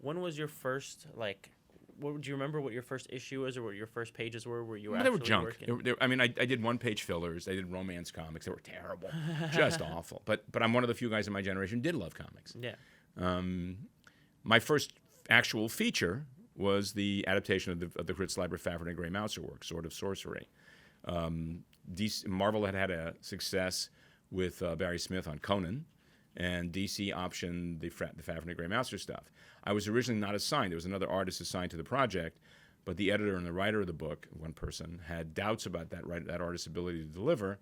When was your first, like, do you remember what your first issue was or what your first pages were where you were They were actually junk. working? I mean, I did one-page fillers. I did romance comics. They were terrible, just awful. But I'm one of the few guys in my generation who did love comics. Yeah. My first actual feature was the adaptation of the Fritz Leiber Fafhrd and Gray Mouser work, Sword of Sorcery. Marvel had a success with Barry Smith on Conan, and DC optioned the Fafhrd and Gray Mouser stuff. I was originally not assigned. There was another artist assigned to the project, but the editor and the writer of the book, one person, had doubts about that artist's ability to deliver,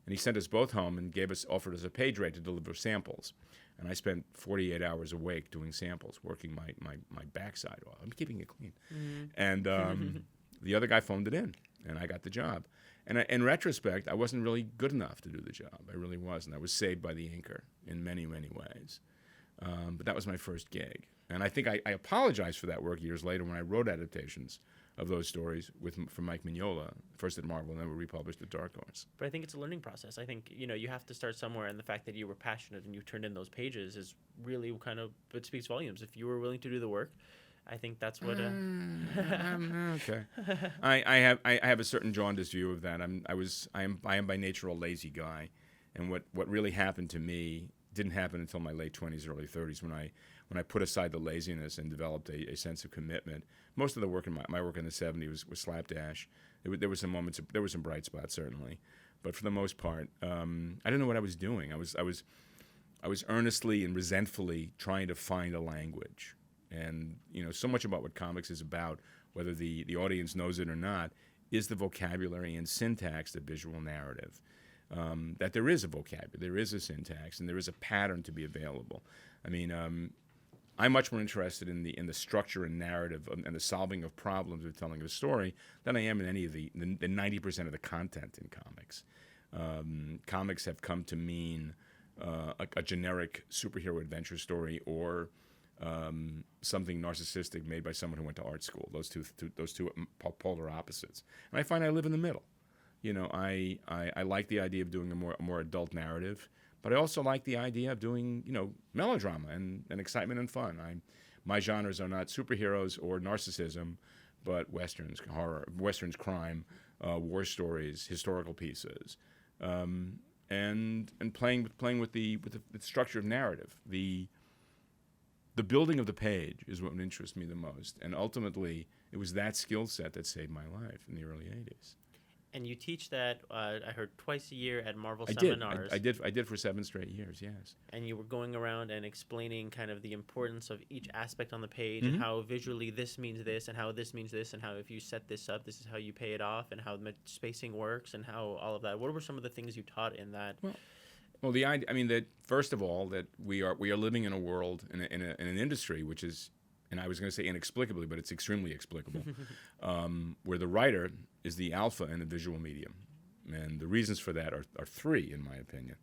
and he sent us both home and offered us a page rate to deliver samples. And I spent 48 hours awake doing samples, working my backside off. I'm keeping it clean. And the other guy phoned it in, and I got the job. And in retrospect, I wasn't really good enough to do the job. I really wasn't. I was saved by the inker in many, many ways. But that was my first gig. And I think I apologized for that work years later when I wrote adaptations of those stories from Mike Mignola, first at Marvel and then were republished at Dark Horse. But I think it's a learning process. I think, you have to start somewhere, and the fact that you were passionate and you turned in those pages is really it speaks volumes. If you were willing to do the work, I think that's what. Okay, I have a certain jaundiced view of that. I am by nature a lazy guy, and what really happened to me didn't happen until my late 20s, early 30s when I put aside the laziness and developed a sense of commitment. Most of the work in my work in the 70s was slapdash. There were some moments, there were some bright spots certainly, but for the most part, I didn't know what I was doing. I was earnestly and resentfully trying to find a language. And so much about what comics is about, whether the audience knows it or not, is the vocabulary and syntax of visual narrative. That there is a vocabulary, there is a syntax, and there is a pattern to be available. I mean, I'm much more interested in the structure and narrative and the solving of problems of telling a story than I am in any of the 90% of the content in comics. Comics have come to mean a generic superhero adventure story or something narcissistic made by someone who went to art school. Those two polar opposites. And I find I live in the middle. I like the idea of doing a more adult narrative, but I also like the idea of doing melodrama and excitement and fun. My genres are not superheroes or narcissism, but westerns, horror, westerns, crime, war stories, historical pieces, and playing with the structure of narrative. The building of the page is what interests me the most, and ultimately, it was that skill set that saved my life in the early 80s. And you teach that, I heard, twice a year at Marvel I seminars. I did for 7 straight years, yes. And you were going around and explaining kind of the importance of each aspect on the page and how visually this means this and how this means this and how if you set this up, this is how you pay it off and how spacing works and how all of that. What were some of the things you taught in that? Well, the idea, that first of all, that we are living in a world, in an industry which is, and I was going to say inexplicably, but it's extremely explicable, where the writer is the alpha in the visual medium. And the reasons for that are 3, in my opinion.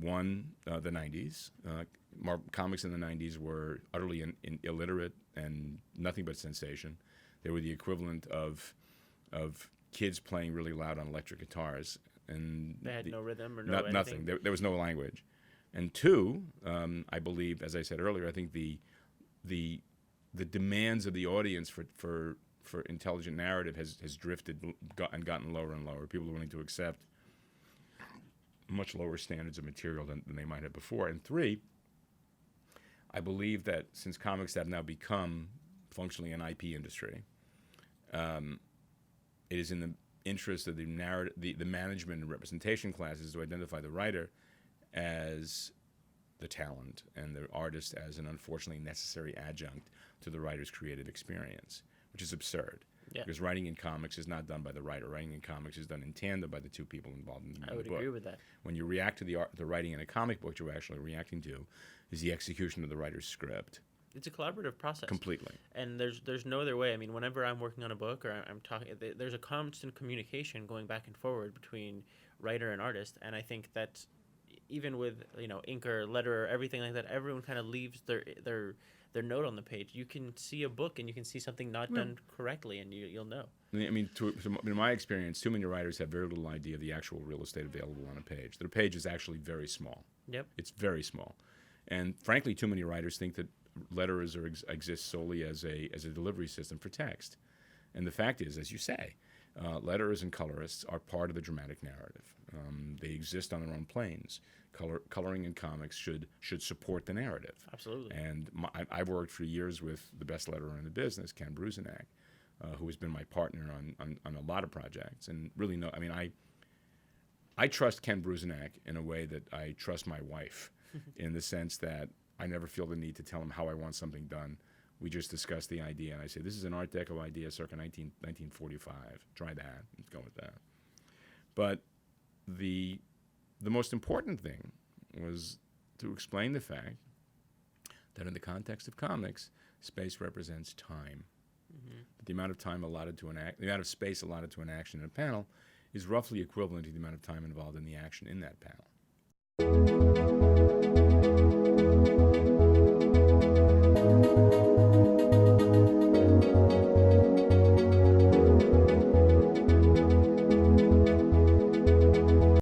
One, the 90s. Comics in the 90s were utterly illiterate and nothing but sensation. They were the equivalent of kids playing really loud on electric guitars. And they had no rhythm or no nothing. There was no language. And 2, I believe, as I said earlier, I think the demands of the audience for intelligent narrative has drifted and gotten lower and lower. People are willing to accept much lower standards of material than they might have before. And 3, I believe that since comics have now become functionally an IP industry, it is in the interest of the management and representation classes to identify the writer as the talent and the artist as an unfortunately necessary adjunct to the writer's creative experience, which is absurd. Yeah. Because writing in comics is not done by the writer. Writing in comics is done in tandem by the 2 people involved in the book. I would agree with that. When you react to the writing in a comic book, you're actually reacting to is the execution of the writer's script. It's a collaborative process. Completely. And there's no other way. Whenever I'm working on a book or I'm talking, there's a constant communication going back and forward between writer and artist. And I think that even with, inker, letterer, everything like that, everyone kind of leaves their note on the page. You can see a book and you can see something not done correctly, and you'll know. In my experience, too many writers have very little idea of the actual real estate available on a page. Their page is actually very small. Yep. It's very small. And frankly, too many writers think that letters exist solely as a delivery system for text. And the fact is, as you say, letterers and colorists are part of the dramatic narrative. They exist on their own planes. Coloring in comics should support the narrative. Absolutely. And I've worked for years with the best letterer in the business, Ken Bruzenak, who has been my partner on a lot of projects. And really, I trust Ken Bruzenak in a way that I trust my wife, in the sense that I never feel the need to tell him how I want something done. We just discuss the idea, and I say, this is an Art Deco idea circa 1945. Try that. Let's go with that. But the most important thing was to explain the fact that in the context of comics, space represents time. Mm-hmm. The amount of time allotted to the amount of space allotted to an action in a panel is roughly equivalent to the amount of time involved in the action in that panel.